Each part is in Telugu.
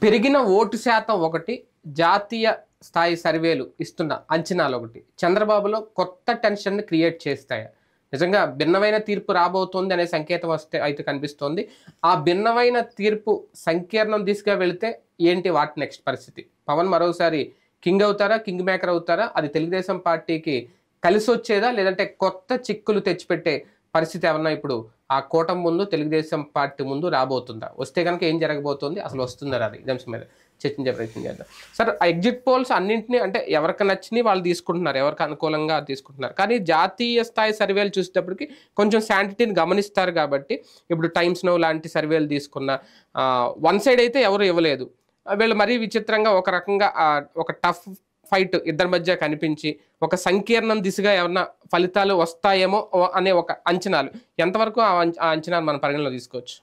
పెరిగిన ఓటు శాతం ఒకటి, జాతీయ స్థాయి సర్వేలు ఇస్తున్న అంచనాలు ఒకటి చంద్రబాబులో కొత్త టెన్షన్ని క్రియేట్ చేస్తాయి. నిజంగా భిన్నమైన తీర్పు రాబోతోంది అనే సంకేతం వస్తే అయితే కనిపిస్తోంది. ఆ భిన్నమైన తీర్పు సంకీర్ణం దిశగా వెళితే ఏంటి వాటి నెక్స్ట్ పరిస్థితి? పవన్ మరోసారి కింగ్ అవుతారా, కింగ్ మేకర్ అవుతారా? అది తెలుగుదేశం పార్టీకి కలిసి వచ్చేదా, లేదంటే కొత్త చిక్కులు తెచ్చిపెట్టే పరిస్థితి ఏమన్నా ఇప్పుడు ఆ కూటమి ముందు, తెలుగుదేశం పార్టీ ముందు రాబోతుందా? వస్తే కనుక ఏం జరగబోతోంది, అసలు వస్తుందా రాదు? ఈ అంశం మీద చర్చించే ప్రయత్నం చేద్దాం. సార్, ఆ ఎగ్జిట్ పోల్స్ అన్నింటినీ అంటే ఎవరికి నచ్చిని వాళ్ళు తీసుకుంటున్నారు, ఎవరికి అనుకూలంగా తీసుకుంటున్నారు. కానీ జాతీయ స్థాయి సర్వేలు చూసేటప్పటికి కొంచెం శాంటిటీని గమనిస్తారు కాబట్టి ఇప్పుడు టైమ్స్ నౌ లాంటి సర్వేలు తీసుకున్న వన్ సైడ్ అయితే ఎవరు ఇవ్వలేదు. వీళ్ళు మరీ విచిత్రంగా ఒక రకంగా ఒక టఫ్ ఫైట్ ఇద్దరి మధ్య కనిపించి ఒక సంకీర్ణం దిశగా ఏమన్నా ఫలితాలు వస్తాయేమో అనే ఒక అంచనాలు, ఎంతవరకు ఆ అంచనాలు మన పరిగణలో తీసుకోవచ్చు?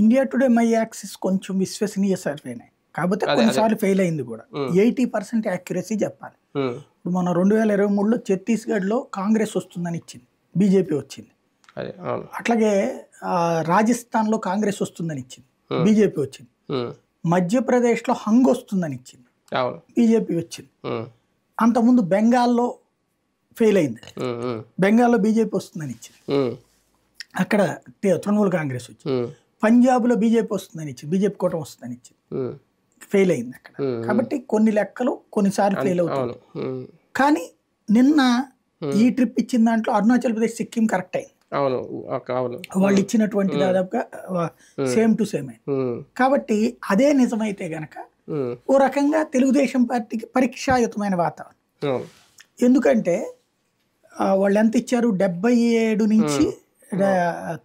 ఇండియా టుడే మై యాక్సిస్ కొంచెం విశ్వసనీయ సర్వేనే, కాకపోతే కొన్నిసార్లు ఫెయిల్ అయింది కూడా. 80% యాక్యురసీ చెప్పాలి. ఇప్పుడు మన 2023లో ఛత్తీస్గఢ్లో కాంగ్రెస్ వస్తుందని ఇచ్చింది, బీజేపీ వచ్చింది. అట్లాగే రాజస్థాన్లో కాంగ్రెస్ వస్తుందని ఇచ్చింది, బీజేపీ వచ్చింది. మధ్యప్రదేశ్లో హంగ్ వస్తుందని ఇచ్చింది, బీజేపీ వచ్చింది. అంతకుముందు బెంగాల్లో ఫెయిల్ అయింది, బెంగాల్లో బీజేపీ వస్తుందని ఇచ్చింది, అక్కడ తృణమూల్ కాంగ్రెస్ వచ్చింది. పంజాబ్లో బీజేపీ వస్తుందని ఇచ్చింది, బీజేపీ కూటమి వస్తుందని ఇచ్చింది, ఫెయిల్ అయింది అక్కడ. కాబట్టి కొన్ని లెక్కలు కొన్నిసార్లు ఫెయిల్ అవుతాయి. కానీ నిన్న ఈ ట్రిప్ ఇచ్చిన దాంట్లో అరుణాచల్ ప్రదేశ్, సిక్కిం కరెక్ట్ అయింది. వాళ్ళు ఇచ్చినటువంటి దాదాపుగా సేమ్ టు సేమ్ అయింది. కాబట్టి అదే నిజమైతే గనక ఓ రకంగా తెలుగుదేశం పార్టీకి పరీక్షాయుతమైన వాతావరణం. ఎందుకంటే వాళ్ళు ఎంత ఇచ్చారు, 77 నుంచి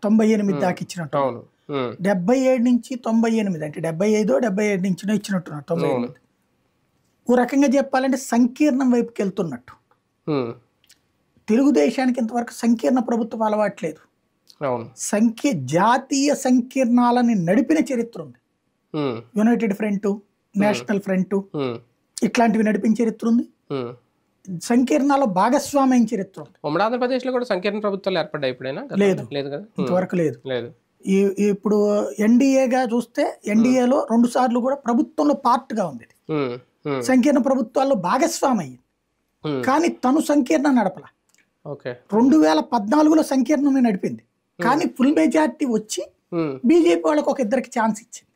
98 దాకా ఇచ్చినట్టు. 77 నుంచి 98 అంటే 75, 77 నుంచి ఇచ్చినట్టున్నారు. 98 ఓ రకంగా చెప్పాలంటే సంకీర్ణం వైపుకి వెళ్తున్నట్టు. తెలుగుదేశానికి ఇంతవరకు సంకీర్ణ ప్రభుత్వం అలవాట్లేదు. జాతీయ సంకీర్ణాలని నడిపిన చరిత్ర ఉంది. యునైటెడ్ ఫ్రంట్, నేషనల్ ఫ్రంట్ ఇట్లాంటివి నడిపిన చరిత్ర ఉంది. సంకీర్ణాల భాగస్వామ్యం చరిత్ర ఉంది. ఉమ్మడి ఆంధ్రప్రదేశ్ లో కూడా సంకీర్ణ ప్రభుత్వాలు ఏర్పడ్డాయి ఎప్పుడైనా? లేదు, ఇంతవరకు లేదు. ఇప్పుడు ఎన్డీఏగా చూస్తే ఎన్డీఏలో 2 సార్లు కూడా ప్రభుత్వంలో పార్ట్ గా ఉంది. సంకీర్ణ ప్రభుత్వాల్లో భాగస్వామ్యం అయ్యింది, కానీ తను సంకీర్ణ నడపల. 2014లో సంకీర్ణమే నడిపింది, కానీ ఫుల్ మెజార్టీ వచ్చి బీజేపీ వాళ్ళకి ఒక ఇద్దరికి ఛాన్స్ ఇచ్చింది.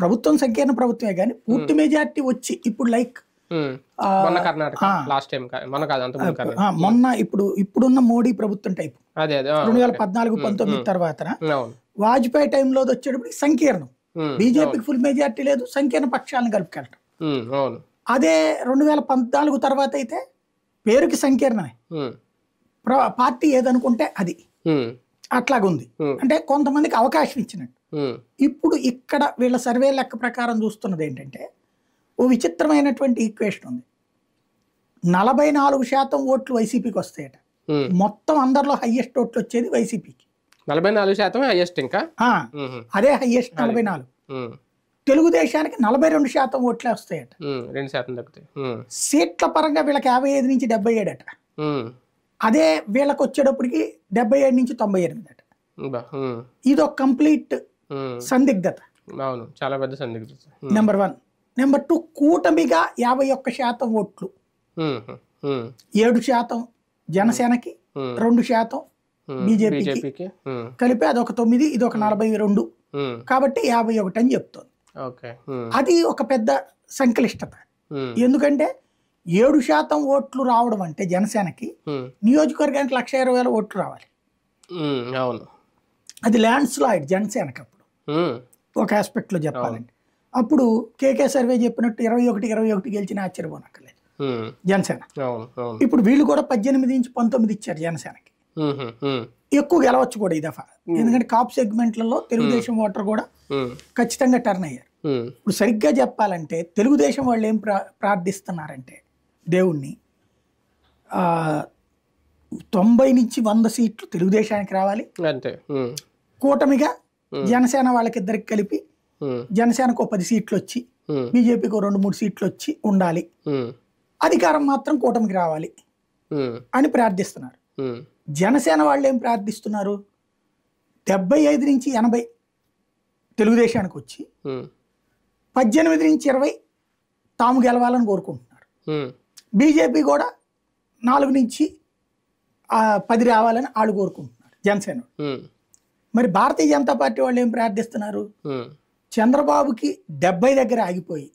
ప్రభుత్వం సంకీర్ణ ప్రభుత్వమే, కానీ పూర్తి మెజార్టీ వచ్చి ఇప్పుడు లైక్ మొన్న ఇప్పుడున్న మోడీ ప్రభుత్వం టైపు 2014-19 తర్వాత వాజ్పేయి టైంలో వచ్చేటప్పటికి సంకీర్ణం, బీజేపీకి ఫుల్ మెజార్టీ లేదు, సంకీర్ణ పక్షాలను కలుపుకెళ్ళటం. అదే 2014 తర్వాత అయితే పేరుకి సంకీర్ణమే, పార్టీ ఏదనుకుంటే అది అట్లాగుంది. అంటే కొంతమందికి అవకాశం ఇచ్చినట్టు. ఇప్పుడు ఇక్కడ వీళ్ళ సర్వే లెక్క ప్రకారం చూస్తున్నది ఏంటంటే ఓ విచిత్రమైనటువంటి ఈక్వేషన్ ఉంది. 44% ఓట్లు వైసీపీకి వస్తాయట. మొత్తం అందరిలో హైయెస్ట్ ఓట్లు వచ్చేది వైసీపీకి. 44% హైయెస్ట్, ఇంకా అదే హైయెస్ట్ 44. తెలుగుదేశానికి 42% ఓట్లే వస్తాయట. 2% తగ్గుతాయి. సీట్ల పరంగా వీళ్ళకి 55 నుంచి 77 అట. అదే వీళ్ళకి వచ్చేటప్పటికి 77 నుంచి 98 అట. ఇది ఒక కంప్లీట్ సందిగ్ధత. చాలా పెద్ద సందిగ్ధత. నెంబర్ 1. నెంబర్ 2, కూటమిగా 51% ఓట్లు, 7% జనసేనకి, 2% బీజేపీకి కలిపి అదొక 9, ఇదొక 42, కాబట్టి 51 అని చెప్తోంది. అది ఒక పెద్ద సంక్లిష్టత. ఎందుకంటే 7% ఓట్లు రావడం అంటే జనసేనకి నియోజకవర్గానికి 120,000 ఓట్లు రావాలి. అది ల్యాండ్ స్లైడ్ జనసేనకి అప్పుడు ఒక ఆస్పెక్ట్ లో చెప్పాలంటే. అప్పుడు కేకే సర్వే చెప్పినట్టు 21 గెలిచిన ఆశ్చర్యపోనక్కర్లేదు జనసేన. ఇప్పుడు వీళ్ళు కూడా 18 నుంచి 19 ఇచ్చారు జనసేనకి. ఎక్కువ గెలవచ్చు కూడా ఈ దఫా, ఎందుకంటే కాప్ సెగ్మెంట్లలో తెలుగుదేశం ఓటర్ కూడా ఖచ్చితంగా టర్న్ అయ్యారు. ఇప్పుడు సరిగ్గా చెప్పాలంటే తెలుగుదేశం వాళ్ళు ఏం ప్రార్థిస్తున్నారంటే దేవుణ్ణి 90 నుంచి 100 సీట్లు తెలుగుదేశానికి రావాలి, కూటమిగా జనసేన వాళ్ళకిద్దరికి కలిపి జనసేనకు 10 సీట్లు వచ్చి బీజేపీకి 2-3 సీట్లు వచ్చి ఉండాలి, అధికారం మాత్రం కూటమికి రావాలి అని ప్రార్థిస్తున్నారు. జనసేన వాళ్ళు ఏం ప్రార్థిస్తున్నారు, 75 నుంచి 80 తెలుగుదేశానికి వచ్చి 18 నుంచి 20 తాము గెలవాలని కోరుకుంటున్నారు. బీజేపీ కూడా 4 నుంచి 10 రావాలని వాళ్ళు కోరుకుంటున్నారు జనసేన. మరి భారతీయ జనతా పార్టీ వాళ్ళు ఏం ప్రార్థిస్తున్నారు? చంద్రబాబుకి 70 దగ్గర ఆగిపోయి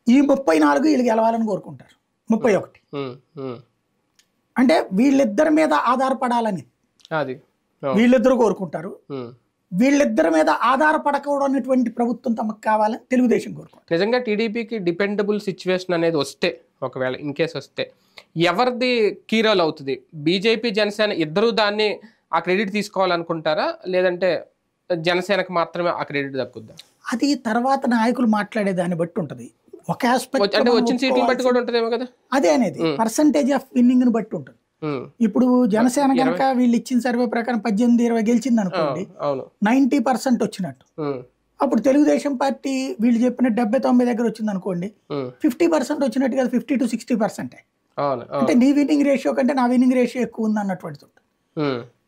ఈ 34 వీళ్ళు గెలవాలని కోరుకుంటారు. 31 అంటే వీళ్ళిద్దరి మీద ఆధారపడాలని వీళ్ళిద్దరు కోరుకుంటారు. వీళ్ళిద్దరి మీద ఆధారపడకూడనటువంటి ప్రభుత్వం తమకు కావాలని తెలుగుదేశం కోరుకుంటారు. నిజంగా టీడీపీకి డిపెండబుల్ సిచ్యువేషన్ అనేది వస్తే, ఒకవేళ ఇన్ కేస్ వస్తే ఎవరిది కీ రోల్ అవుతుంది? బీజేపీ జనసేన ఇద్దరు దాన్ని ఆ క్రెడిట్ తీసుకోవాలనుకుంటారా, లేదంటే జనసేనకు మాత్రమే ఆ క్రెడిట్ దక్కుద్దా? అది తర్వాత నాయకులు మాట్లాడే దాన్ని బట్టి ఉంటది. ఒక ఆస్పెక్ట్ అంటే వచ్చిన సీట్లను బట్టి కూడా ఉంటదేమో కదా. అదే అనేది పర్సంటేజ్ ఆఫ్ విన్నింగ్ ని బట్టి ఉంటుంది. ఇప్పుడు జనసేన కనుక వీళ్ళు ఇచ్చిన సర్వే ప్రకారం 18-20 గెలిచింది అనుకోండి, 90% వచ్చినట్టు. అప్పుడు తెలుగుదేశం పార్టీ వీళ్ళు చెప్పిన 70-90 దగ్గర వచ్చింది అనుకోండి, 50% వచ్చినట్టు కదా. 50 to 60%. అంటే నీ విన్నింగ్ రేషియో కంటే నా విన్నింగ్ రేషియో ఎక్కువ ఉంది అన్నటువంటిది ఉంటుంది.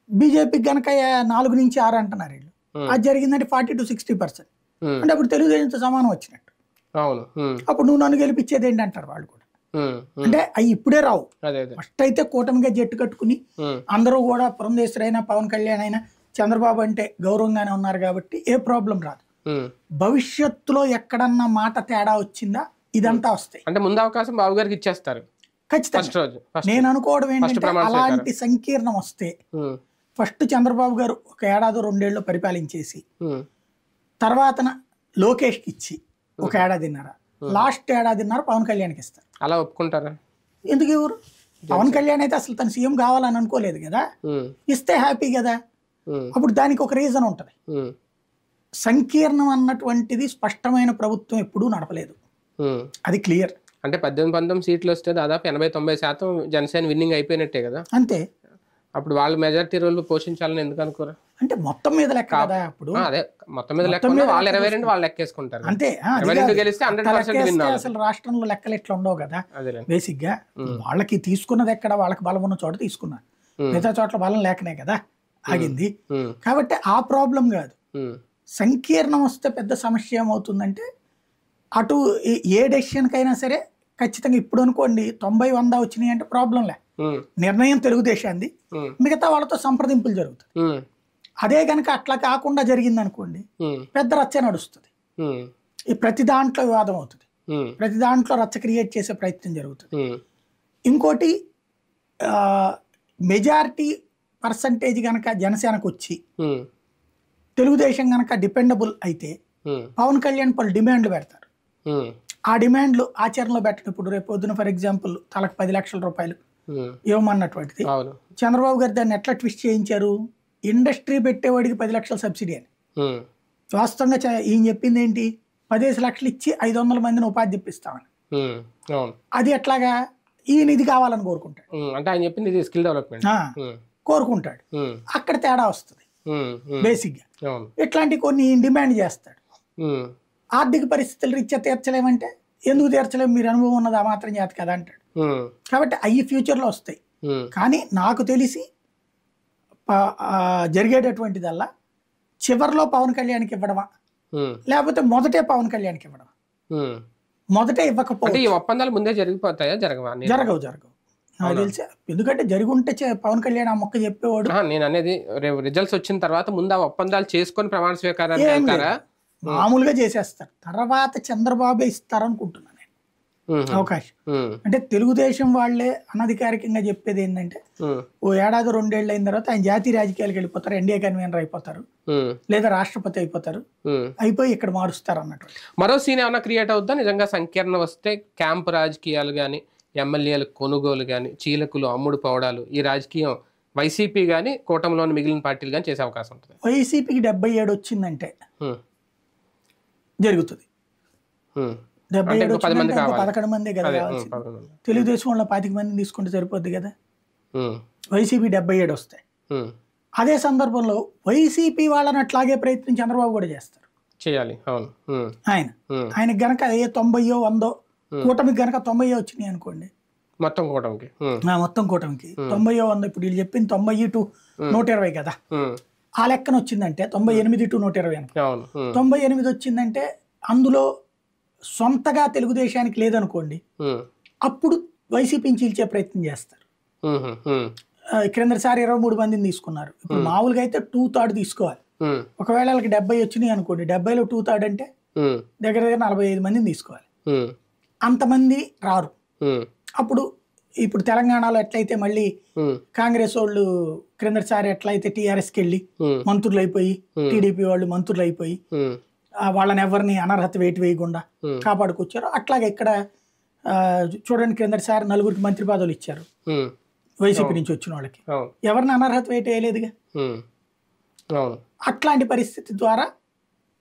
బీజేపీకి గనక 4 నుంచి 6 అంటున్నారు వీళ్ళు, అది జరిగిందంటే 40 to 60%. అంటే అప్పుడు తెలుగుదేశంతో సమానం వచ్చినట్టు. అప్పుడు నువ్వు నన్ను గెలిపించేది ఏంటి అంటారు వాళ్ళు కూడా. అంటే అవి ఇప్పుడే రావు. ఫస్ట్ అయితే కూటమిగా జట్టు కట్టుకుని అందరూ కూడా పురంధేశ్వరైనా పవన్ కళ్యాణ్ అయినా చంద్రబాబు అంటే గౌరవంగానే ఉన్నారు కాబట్టి ఏ ప్రాబ్లం రాదు. భవిష్యత్తులో ఎక్కడన్నా మాట తేడా వచ్చిందా ఇదంతా వస్తాయి. అంటే ముందు అవకాశం బాబు గారికి ఇచ్చేస్తారు ఖచ్చితంగా. నేను అనుకోవడం ఏంటంటే అలాంటి సంకీర్ణం వస్తే ఫస్ట్ చంద్రబాబు గారు 1 ఏడాది 2 ఏళ్ళు పరిపాలించేసి తర్వాత లోకేష్కి ఇచ్చి 1 ఏడాదిన్నర, లాస్ట్ ఏడాదిన్నర పవన్ కళ్యాణ్కి ఇస్తారు. అలా ఒప్పుకుంటారా? ఎందుకు ఎవరు? పవన్ కళ్యాణ్ అయితే అసలు తను సీఎం కావాలని అనుకోలేదు కదా, ఇస్తే హ్యాపీ కదా. అప్పుడు దానికి ఒక రీజన్ ఉంటుంది. సంకీర్ణం అన్నటువంటిది స్పష్టమైన ప్రభుత్వం ఎప్పుడూ నడపలేదు, అది క్లియర్. అంటే 18-19 సీట్లు వస్తే దాదాపు 80-90% జనసేన విన్నింగ్ అయిపోయినట్టే కదా. అంతే. అప్పుడు వాళ్ళు మెజారిటీ రోల్ పోషించాలని ఎందుకు అనుకోరా? అంటే మొత్తం మీద లెక్క కదా. అప్పుడు అదే మొత్తం మీద లెక్క వాళ్ళు 22 వాళ్ళు లెక్కేసుకుంటారు అంతే. 22 గెలిస్తే 100% విన్. అసలు రాష్ట్రంలో లెక్కలు ఎట్లా ఉండవు కదా. బేసిక్ గా వాళ్ళకి తీసుకున్నది ఎక్కడ వాళ్ళకి బలం ఉన్న చోట తీసుకున్నారు, మిగతా చోట్ల బలం లేకనే కదా ఆగింది. కాబట్టి ఆ ప్రాబ్లం కాదు. సంకీర్ణం వస్తే పెద్ద సమస్య ఏమవుతుందంటే అటు ఏ డెసిషన్ కైనా సరే ఖచ్చితంగా ఇప్పుడు అనుకోండి 90-100 వచ్చినాయి అంటే ప్రాబ్లం లే, నిర్ణయం తెలుగుదేశాన్ని, మిగతా వాళ్ళతో సంప్రదింపులు జరుగుతుంది. అదే కనుక అట్లా కాకుండా జరిగింది అనుకోండి పెద్ద రచ్చ నడుస్తుంది. ఈ ప్రతి దాంట్లో వివాదం అవుతుంది, ప్రతి దాంట్లో రచ్చ క్రియేట్ చేసే ప్రయత్నం జరుగుతుంది. ఇంకోటి మెజారిటీ పర్సంటేజ్ కనుక జనసేనకు వచ్చి తెలుగుదేశం కనుక డిపెండబుల్ అయితే పవన్ కళ్యాణ్ పలు డిమాండ్లు పెడతారు. ఆ డిమాండ్లు ఆచరణలో పెట్టడం. ఇప్పుడు రేపు పొద్దున ఫర్ ఎగ్జాంపుల్ తలకు 10 లక్షల రూపాయలు ఇవ్వమన్నటువంటిది చంద్రబాబు గారు దాన్ని ఎట్లా ట్విస్ట్ చేయించారు? ఇండస్ట్రీ పెట్టేవాడికి 10 లక్షల సబ్సిడీ అని. వాస్తవంగా ఈయన చెప్పింది ఏంటి? 15 లక్షలు ఇచ్చి 500 మందిని ఉపాధి ఇప్పిస్తామని. అది ఎట్లాగా? ఈయన ఇది కావాలని కోరుకుంటాడు. అంటే ఆయన చెప్పింది ఇది స్కిల్ డెవలప్మెంట్ కోరుకుంటాడు. అక్కడ తేడా వస్తుంది బేసిక్ గా. ఇట్లాంటి కొన్ని డిమాండ్ చేస్తాడు. ఆర్థిక పరిస్థితులు రీత్యా తీర్చలేమంటే ఎందుకు తీర్చలేము, మీరు అనుభవం ఉన్నది ఆ మాత్రం చేత కదా అంటాడు. కాబట్టి అవి ఫ్యూచర్లో వస్తాయి. కానీ నాకు తెలిసి జరిగేటటువంటిదల్లా చివరిలో పవన్ కళ్యాణ్కి ఇవ్వడమా లేకపోతే మొదటే పవన్ కళ్యాణ్కి ఇవ్వడమా? మొదటే ఇవ్వకపోతే ఒప్పందాలు ముందే జరిగిపోతాయా? జరగవు నాకు తెలిసి. ఎందుకంటే జరిగి ఉంటే పవన్ కళ్యాణ్ ఆ మొక్క చెప్పేవాడు. నేను అనేది రిజల్ట్స్ వచ్చిన తర్వాత ముందు ఆ ఒప్పందాలు చేసుకొని ప్రమాణ స్వీకారాన్ని మామూలుగా చేసేస్తారు. తర్వాత చంద్రబాబే ఇస్తారనుకుంటున్నాను నేను అవకాశం. అంటే తెలుగుదేశం వాళ్ళే అనధికారికంగా చెప్పేది ఏంటంటే 1 ఏడాది 2 ఏళ్ళు అయిన తర్వాత ఆయన జాతీయ రాజకీయాలకు వెళ్ళిపోతారు, ఎన్డీఏ కన్వీనర్ అయిపోతారు, లేదా రాష్ట్రపతి అయిపోతారు, అయిపోయి ఇక్కడ మారుస్తారు అన్నట్టు. మరో సీన్ ఏమైనా క్రియేట్ అవుద్దా నిజంగా సంకీర్ణ వస్తే? క్యాంపు రాజకీయాలు కానీ, ఎమ్మెల్యేలు కొనుగోలు కానీ, చీలకులు అమ్ముడు పోవడాలు, ఈ రాజకీయం వైసీపీ కానీ కూటమిలోని మిగిలిన పార్టీలు కానీ చేసే అవకాశం ఉంటుంది. వైసీపీకి 77 వచ్చిందంటే జరుగుతుంది. 77 11 మంది కదా కావాల్సింది. తెలుగుదేశం వాళ్ళ 25 మందిని తీసుకుంటే సరిపోద్ది కదా. వైసీపీ 77 వస్తాయి. అదే సందర్భంలో వైసీపీ వాళ్ళని అట్లాగే ప్రయత్నం చంద్రబాబు కూడా చేస్తారు, చేయాలి. ఆయనకి గనక 90 100 కూటమికి గనక 90 వచ్చినాయి అనుకోండి, మొత్తం కూటమికి 90 100. ఇప్పుడు వీళ్ళు చెప్పింది 90 to 120 కదా. ఆ లెక్కన వచ్చిందంటే 98 to 120 అనుకో. అవును 98 వచ్చిందంటే అందులో సొంతగా తెలుగుదేశానికి లేదనుకోండి, అప్పుడు వైసీపీని చీల్చే ప్రయత్నం చేస్తారు. క్రిందసారి 23 మందిని తీసుకున్నారు. ఇప్పుడు మామూలుగా అయితే 2/3 తీసుకోవాలి. ఒకవేళ వాళ్ళకి 70 వచ్చినాయి అనుకోండి, 70లో 2/3 అంటే దగ్గర దగ్గర 45 మందిని తీసుకోవాలి. అంతమంది రారు. అప్పుడు ఇప్పుడు తెలంగాణలో ఎట్లయితే మళ్ళీ కాంగ్రెస్ వాళ్ళు క్రిందసారి ఎట్లయితే టీఆర్ఎస్కి వెళ్ళి మంత్రులు అయిపోయి, టీడీపీ వాళ్ళు మంత్రులు అయిపోయి వాళ్ళని ఎవరిని అనర్హత వేటు వేయకుండా కాపాడుకొచ్చారు, అట్లాగే ఇక్కడ చూడండి క్రిందసారి 4 మంత్రి పదవులు ఇచ్చారు వైసీపీ నుంచి వచ్చిన వాళ్ళకి, ఎవరిని అనర్హత వేటు వేయలేదుగా. అట్లాంటి పరిస్థితి ద్వారా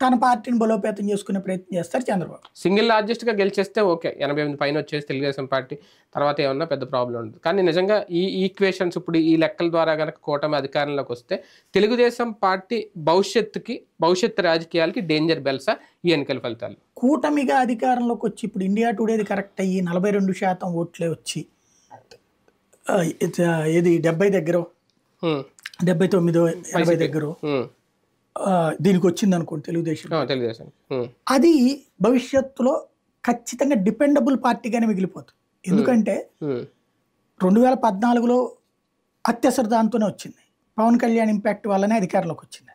తన పార్టీని బలోపేతం చేసుకునే ప్రయత్నం చేస్తారు చంద్రబాబు. సింగిల్ లార్జెస్ట్ గా గెలిచేస్తే ఓకే, 88 పైన వచ్చేసి తెలుగుదేశం పార్టీ, తర్వాత ఏమన్నా పెద్ద ప్రాబ్లం ఉండదు. కానీ నిజంగా ఈ ఈక్వేషన్స్ ఇప్పుడు ఈ లెక్కల ద్వారా కనుక కూటమి అధికారంలోకి వస్తే తెలుగుదేశం పార్టీ భవిష్యత్తు రాజకీయాలకి డేంజర్ బెల్సా ఈ ఎన్నికల ఫలితాలు? కూటమిగా అధికారంలోకి వచ్చి ఇప్పుడు ఇండియా టుడేది కరెక్ట్ అయ్యి 42% ఓట్లే వచ్చి ఏది 70 దగ్గర 79 80 దగ్గర దీనికి వచ్చింది అనుకోండి తెలుగుదేశం, అది భవిష్యత్తులో ఖచ్చితంగా డిపెండబుల్ పార్టీగానే మిగిలిపోతుంది. ఎందుకంటే 2014లో అత్యవసర దాంతోనే వచ్చింది, పవన్ కళ్యాణ్ ఇంపాక్ట్ వల్లనే అధికారంలోకి వచ్చింది.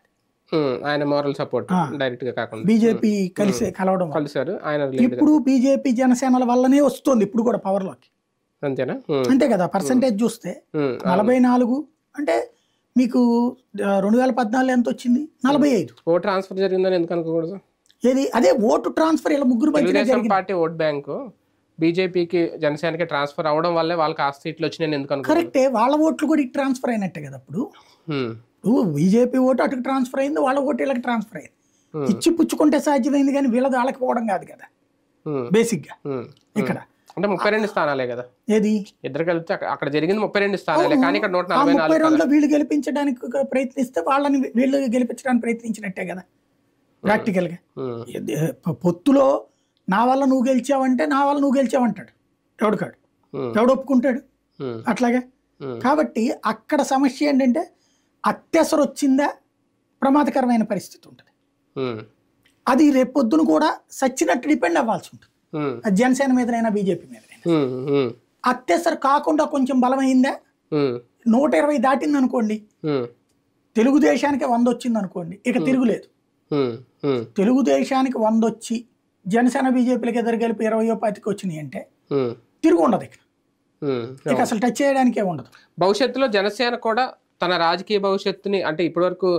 ఆయన మోరల్ సపోర్ట్ డైరెక్ట్ గా కాకుండా బీజేపీ కలవడం కలిసారు. ఇప్పుడు బీజేపీ జనసేనల వల్లనే వస్తుంది ఇప్పుడు కూడా పవర్ లోకి. అంతేనా? అంతే కదా. పర్సంటేజ్ చూస్తే 44 అంటే మీకు 2014 ఎంత వచ్చింది? 45. ఓట్ ట్రాన్స్ఫర్ జరిగిందని ఎందుకు అనుకోకూడదు? ఏది అదే ఓటు ట్రాన్స్ఫర్ ఇలా ముగ్గురు పార్టీ ఓట్ బ్యాంకు బీజేపీకి జనసేనకి ట్రాన్స్ఫర్ అవడం వల్లే వాళ్ళకి ఆ సీట్లు వచ్చినాయి ఎందుకు అనుకో. కరెక్టే, వాళ్ళ ఓట్లు కూడా ఇటు ట్రాన్స్ఫర్ అయినట్టే కదా. అప్పుడు బీజేపీ ఓటు అటుకు ట్రాన్స్ఫర్ అయింది, వాళ్ళ ఓటు వీళ్ళకి ట్రాన్స్ఫర్ అయింది. ఇచ్చి పుచ్చుకుంటే సాధ్యమైంది కానీ వీళ్ళది వాళ్ళకి పోవడం కాదు కదా బేసిక్ గా. ఇక్కడ అంటే 32 స్థానాలే కదా, ఏది ఇద్దరు కలిపితే అక్కడ జరిగింది 32 స్థానాలే. కానీ ఇక్కడ 142లో వీళ్ళు గెలిపించడానికి ప్రయత్నిస్తే వాళ్ళని వీళ్ళు గెలిపించడానికి ప్రయత్నించినట్టే కదా ప్రాక్టికల్ గా. పొత్తులో నా వల్ల నువ్వు గెలిచావంటే నా వల్ల నువ్వు గెలిచావంటాడు ఎవడుకాడు, ఎవడు ఒప్పుకుంటాడు అట్లాగే. కాబట్టి అక్కడ సమస్య ఏంటంటే అత్యవసరం వచ్చిందా ప్రమాదకరమైన పరిస్థితి ఉంటుంది. అది రేపొద్దును కూడా సచ్చినట్టు డిపెండ్ అవ్వాల్సి ఉంటుంది, జనసేన మీదనైనా బీజేపీ మీదనైనా. అత్యవసరం కాకుండా కొంచెం బలమైందా, 120 దాటింది అనుకోండి, తెలుగుదేశానికి 100 వచ్చింది అనుకోండి, ఇక తిరుగులేదు. తెలుగుదేశానికి 100 వచ్చి జనసేన బీజేపీలకు ఎదురు కలిపి 20-25 వచ్చినాయి అంటే తిరుగు ఉండదు ఇక అసలు టచ్ చేయడానికే ఉండదు. భవిష్యత్తులో జనసేన కూడా తన రాజకీయ భవిష్యత్తుని, అంటే ఇప్పటివరకు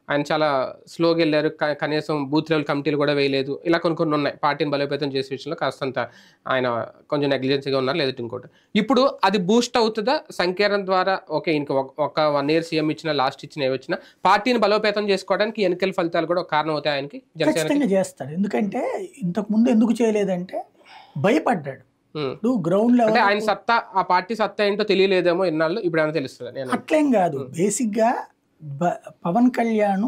ఆయన చాలా స్లోగా వెళ్ళారు, కనీసం బూత్ లెవెల్ కమిటీలు కూడా వేయలేదు, ఇలా కొన్ని ఉన్నాయి. పార్టీని బలోపేతం చేసే విషయంలో కాస్తంత ఆయన కొంచెం నెగ్లిజెన్సీగా ఉన్నారు, లేదంటే ఇంకోటి. ఇప్పుడు అది బూస్ట్ అవుతుందా సంకీర్ణం ద్వారా? ఓకే, ఇంక ఒక 1 year సీఎం ఇచ్చిన, లాస్ట్ ఇచ్చిన ఏవచ్చినా పార్టీని బలోపేతం చేసుకోవడానికి ఎన్నికల ఫలితాలు కూడా ఒక కారణం అవుతాయి ఆయనకి. ఖచ్చితంగా చేస్తాడు. ఎందుకంటే ఇంతకు ముందు ఎందుకు చేయలేదంటే భయపడ్డాడు. గ్రౌండ్ లెవెల్ ఆయన సత్తా, ఆ పార్టీ సత్తా ఏంటో తెలియలేదేమో ఇన్నాళ్ళు, ఇప్పుడు ఏమైనా తెలుస్తుంది? అట్లేం కాదు. బేసిక్ గా పవన్ కళ్యాణ్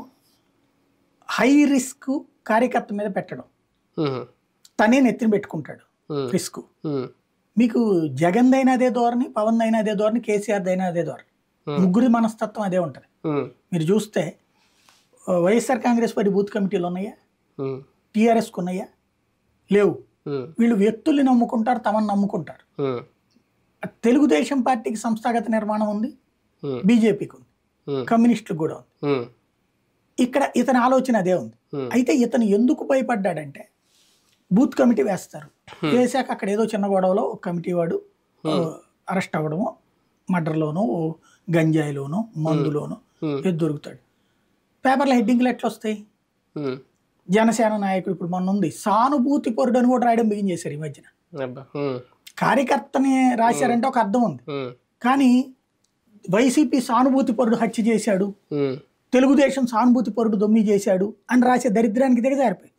హై రిస్క్ కార్యకర్త మీద పెట్టడం, తనే నెత్తిన పెట్టుకుంటాడు రిస్క్. మీకు జగన్ దైనా అదే ధోరణి, పవన్ దైనా అదే ధోరణి, కేసీఆర్ దైనా అదే ధోరణి, ముగ్గురి మనస్తత్వం అదే ఉంటది. మీరు చూస్తే వైఎస్ఆర్ కాంగ్రెస్ పార్టీ బూత్ కమిటీలు ఉన్నాయా? టీఆర్ఎస్కి ఉన్నాయా? లేవు. వీళ్ళు వ్యక్తుల్ని నమ్ముకుంటారు, తమను నమ్ముకుంటారు. తెలుగుదేశం పార్టీకి సంస్థాగత నిర్మాణం ఉంది, బీజేపీకి ఉంది, కమ్యూనిస్టులకు కూడా ఉంది. ఇక్కడ ఇతని ఆలోచన అదే ఉంది. అయితే ఇతను ఎందుకు భయపడ్డాడంటే బూత్ కమిటీ వేస్తారు, వేసాక అక్కడ ఏదో చిన్న గొడవలో ఒక కమిటీ వాడు అరెస్ట్ అవ్వడము, మర్డర్లోనూ గంజాయిలోనూ మందులోనూ ఏది దొరుకుతాడు. పేపర్ల హెడ్డింగ్లు ఎట్లా వస్తాయి? జనసేన నాయకుడు ఇప్పుడు మొన్న ఉంది సానుభూతి పరుడు అని కూడా రాయడం బిగించేశారు ఈ మధ్యన. కార్యకర్తని రాశారంటే ఒక అర్థం ఉంది, కానీ వైసీపీ సానుభూతి పరుడు హత్య చేశాడు, తెలుగుదేశం సానుభూతి పరుడు దొమ్మి చేశాడు అని రాసే దరిద్రానికి దిగజారిపోయి.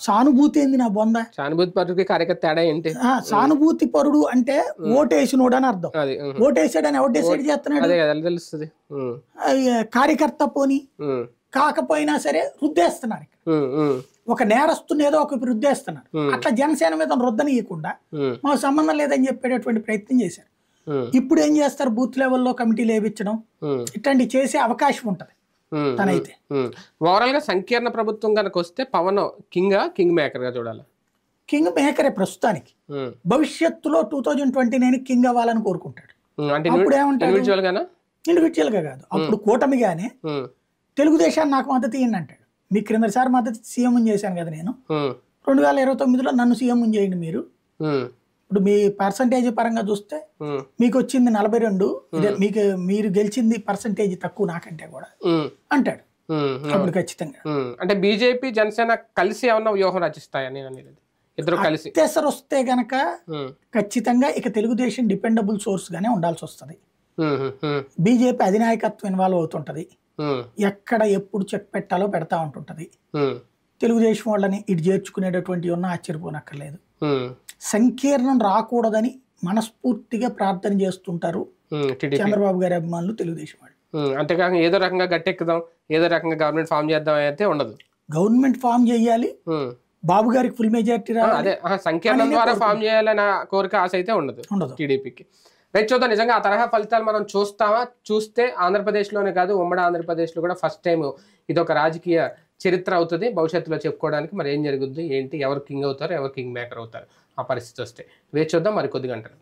సానుభూతి ఏంది నా బొంద? సానుభూతి పరుడికి కార్యకర్త తేడా ఏంటి? సానుభూతి పరుడు అంటే ఓటేసినోడు అని అర్థం. ఓటేసాడని ఎవరు డిసైడ్ చేస్తున్నాడు? కార్యకర్త పోని కాకపోయినా సరే రుద్దేస్తున్నారు. ఒక నేరస్తుని ఏదో ఒక రుద్దేస్తున్నారు. అట్లా జనసేన మీద రుద్దనియకుండా మాకు సంబంధం లేదని చెప్పేటటువంటి ప్రయత్నం చేశారు. ఇప్పుడు ఏం చేస్తారు? బూత్ లెవెల్లో కమిటీలు వేయించడం, ఇట్లాంటి చేసే అవకాశం ఉంటది. తనైతే. ఓవరాల్ గా సంకీర్ణ ప్రభుత్వం కనుక వస్తే పవన్ కింగ్ మేకర్ గా చూడాలి. కింగ్ మేకరే ప్రస్తుతానికి. భవిష్యత్తులో 2029 కింగ్ అవ్వాలని కోరుకుంటాడు. అప్పుడు ఏమంటాడు, ఇండివిజువల్ గా కాదు, అప్పుడు కూటమిగానే తెలుగుదేశాన్ని నాకు మద్దతు ఇవ్వండి అంటాడు. మీ క్రిందసారి మద్దతు సీఎం చేశాను కదా నేను, 2029లో నన్ను సీఎం చేయండి మీరు. ఇప్పుడు మీ పర్సంటేజ్ పరంగా చూస్తే మీకు వచ్చింది 42, మీరు గెలిచింది పర్సంటేజ్ తక్కువ నాకంటే కూడా అంటాడు అప్పుడు ఖచ్చితంగా. అంటే బీజేపీ జనసేన కలిసి ఏమన్నా వ్యూహం రచిస్తాయని ఇద్దరు కలిసి అత్యవసరం వస్తే గనక ఖచ్చితంగా ఇక తెలుగుదేశం డిపెండబుల్ సోర్స్ గానే ఉండాల్సి వస్తుంది. బీజేపీ అధినాయకత్వం ఇన్వాల్వ్ అవుతుంటది, ఎక్కడ ఎప్పుడు చెక్ పెట్టాలో పెడతా ఉంటుంటది. తెలుగుదేశం వాళ్ళని ఇటు చేర్చుకునేటటువంటి ఉన్న ఆశ్చర్యపోనక్కర్లేదు. సంకీర్ణం రాకూడదని మనస్ఫూర్తిగా ప్రార్థన చేస్తుంటారు చంద్రబాబు గారి అభిమానులు, తెలుగుదేశం వాళ్ళు. అంతేకాక ఏదో రకంగా గట్టెక్కుదాం, ఏదో రకంగా గవర్నమెంట్ ఫామ్ చేద్దాం అయితే ఉండదు. గవర్నమెంట్ ఫామ్ చేయాలి, బాబు గారికి ఫుల్ మెజారిటీ రావాలి, అదే సంకీర్ణం ద్వారా ఫామ్ చేయాలన్న కోరిక ఆశ అయితే ఉండదు టీడీపీకి. రైట్, చూద్దాం నిజంగా ఆ తరహా ఫలితాలు మనం చూస్తే ఆంధ్రప్రదేశ్లోనే కాదు ఉమ్మడి ఆంధ్రప్రదేశ్లో కూడా ఫస్ట్ టైం ఇదొక రాజకీయ చరిత్ర అవుతుంది భవిష్యత్తులో చెప్పుకోవడానికి. మరి ఏం జరుగుద్ది ఏంటి, ఎవరు కింగ్ అవుతారు, ఎవరు కింగ్ మేకర్ అవుతారు ఆ పరిస్థితి వస్తే వేచి చూద్దాం మరి కొద్ది గంటలు.